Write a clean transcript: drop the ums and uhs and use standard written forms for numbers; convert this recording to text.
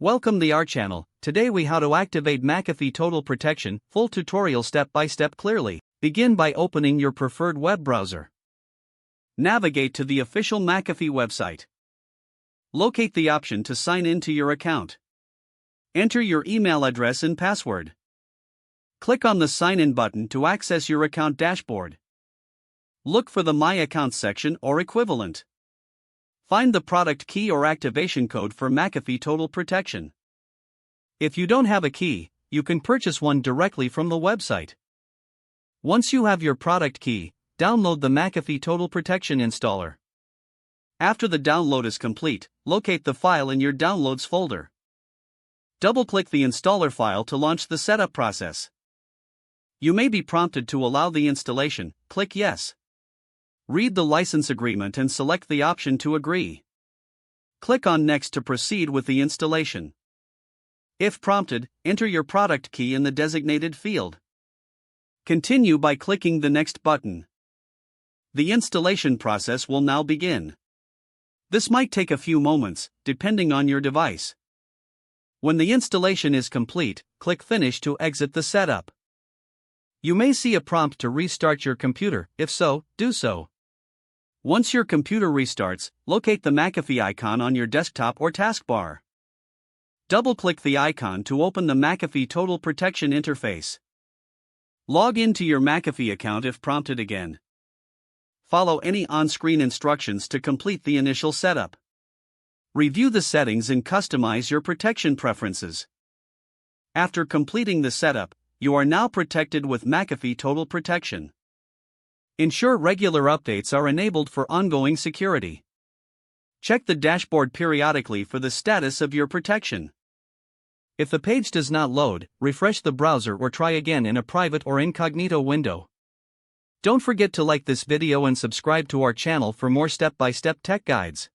Welcome to our channel. Today we how to activate McAfee Total Protection, full tutorial step by step clearly. Begin by opening your preferred web browser. Navigate to the official McAfee website. Locate the option to sign in to your account. Enter your email address and password. Click on the sign in button to access your account dashboard. Look for the My Account section or equivalent. Find the product key or activation code for McAfee Total Protection. If you don't have a key, you can purchase one directly from the website. Once you have your product key, download the McAfee Total Protection installer. After the download is complete, locate the file in your Downloads folder. Double-click the installer file to launch the setup process. You may be prompted to allow the installation. Click Yes. Read the license agreement and select the option to agree. Click on Next to proceed with the installation. If prompted, enter your product key in the designated field. Continue by clicking the Next button. The installation process will now begin. This might take a few moments, depending on your device. When the installation is complete, click Finish to exit the setup. You may see a prompt to restart your computer. If so, do so. Once your computer restarts, locate the McAfee icon on your desktop or taskbar. Double-click the icon to open the McAfee Total Protection interface. Log into your McAfee account if prompted again. Follow any on-screen instructions to complete the initial setup. Review the settings and customize your protection preferences. After completing the setup, you are now protected with McAfee Total Protection. Ensure regular updates are enabled for ongoing security. Check the dashboard periodically for the status of your protection. If the page does not load, refresh the browser or try again in a private or incognito window. Don't forget to like this video and subscribe to our channel for more step-by-step tech guides.